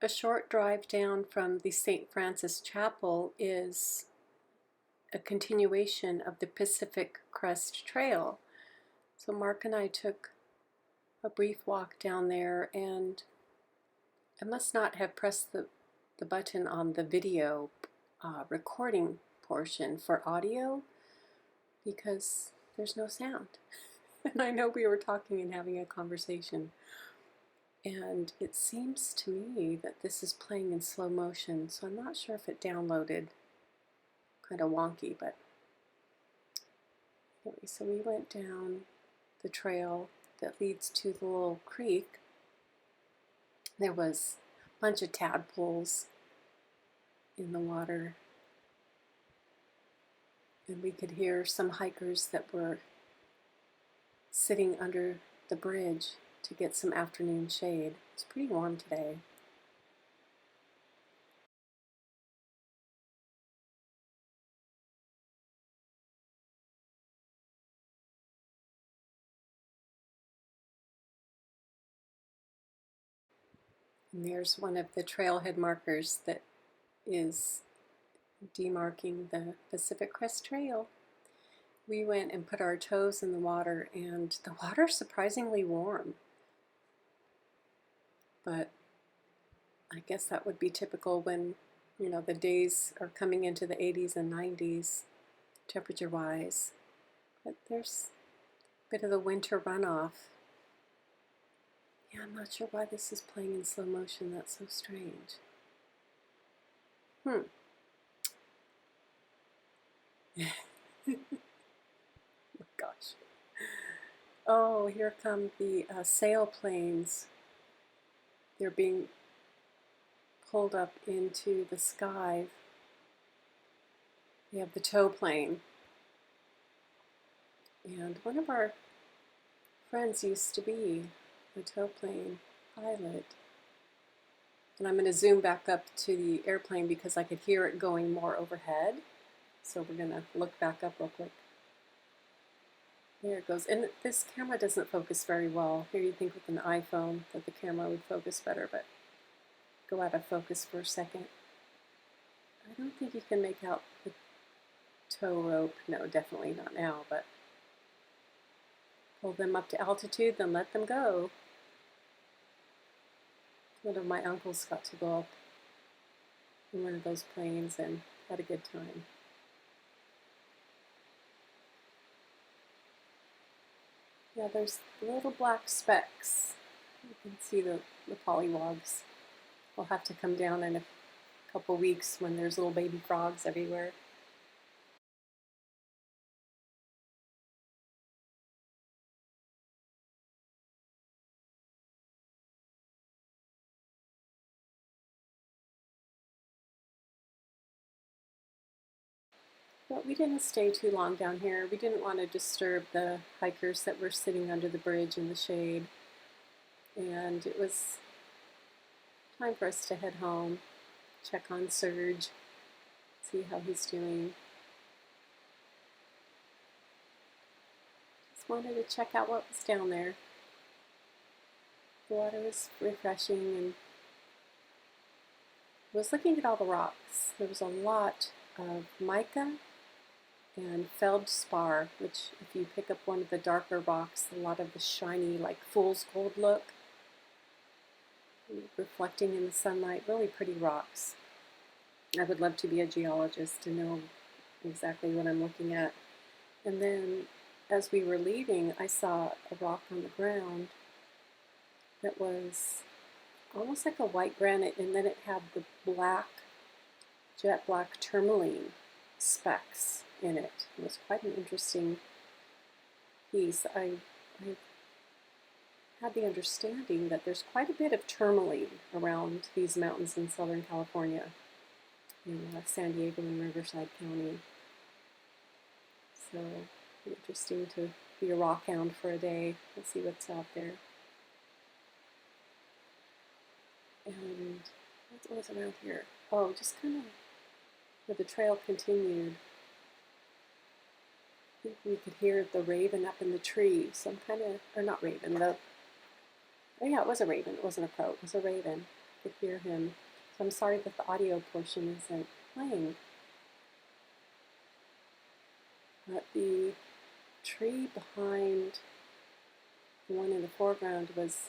A short drive down from the St. Francis Chapel is a continuation of the Pacific Crest Trail. So Mark and I took a brief walk down there, and I must not have pressed the button on the video recording portion for audio because there's no sound. And I know we were talking and having a conversation. And it seems to me that this is playing in slow motion, so I'm not sure if it downloaded. Kind of wonky, but anyway, so we went down the trail that leads to the little creek. There was a bunch of tadpoles in the water, and we could hear some hikers that were sitting under the bridge to get some afternoon shade. It's pretty warm today. And there's one of the trailhead markers that is demarking the Pacific Crest Trail. We went and put our toes in the water, and the water's surprisingly warm. But I guess that would be typical when, the days are coming into the 80s and 90s temperature-wise. But there's a bit of the winter runoff. Yeah, I'm not sure why this is playing in slow motion. That's so strange. Oh, gosh. Oh, here come the sailplanes. They're being pulled up into the sky. We have the tow plane. And one of our friends used to be a tow plane pilot. And I'm going to zoom back up to the airplane because I could hear it going more overhead. So we're going to look back up real quick. There it goes. And this camera doesn't focus very well. Here you'd think with an iPhone that the camera would focus better, but go out of focus for a second. I don't think you can make out the tow rope. No, definitely not now, but pull them up to altitude, then let them go. One of my uncles got to go up in one of those planes and had a good time. Yeah, there's little black specks. You can see the pollywogs. We'll have to come down in a couple weeks when there's little baby frogs everywhere. But we didn't stay too long down here. We didn't want to disturb the hikers that were sitting under the bridge in the shade. And it was time for us to head home, check on Serge, see how he's doing. Just wanted to check out what was down there. The water was refreshing, and I was looking at all the rocks. There was a lot of mica and feldspar, which if you pick up one of the darker rocks, a lot of the shiny, like fool's gold look, reflecting in the sunlight, really pretty rocks. I would love to be a geologist to know exactly what I'm looking at. And then as we were leaving, I saw a rock on the ground that was almost like a white granite, and then it had the black, jet black tourmaline specks in it. It was quite an interesting piece. I had the understanding that there's quite a bit of tourmaline around these mountains in Southern California, in San Diego and Riverside County. So interesting to be a rock hound for a day and see what's out there. And what was around here? Oh, just kind of where the trail continued. I think we could hear the raven up in the tree. Some kind of, or not raven, oh yeah, it was a raven. It wasn't a crow, it was a raven. could hear him. So I'm sorry that the audio portion isn't playing. But the tree behind the one in the foreground was,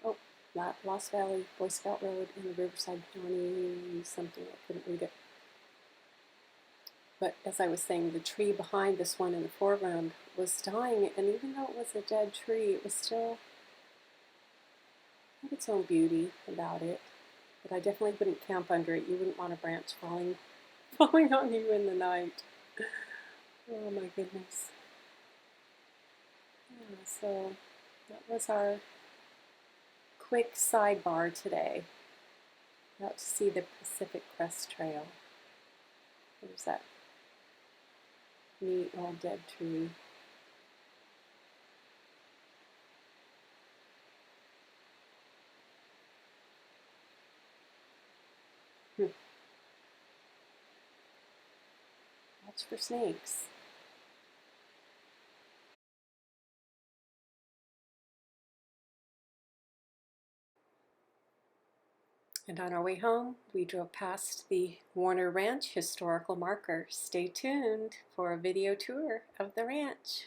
oh, Lost Valley Boy Scout Road in the Riverside County something. I couldn't read it. But as I was saying, the tree behind this one in the foreground was dying, and even though it was a dead tree, it was still had its own beauty about it. But I definitely wouldn't camp under it. You wouldn't want a branch falling on you in the night. Oh my goodness. Yeah, so that was our quick sidebar today. Out to see the Pacific Crest Trail. There's that neat old dead tree. Watch for snakes. And on our way home, we drove past the Warner Ranch historical marker. Stay tuned for a video tour of the ranch.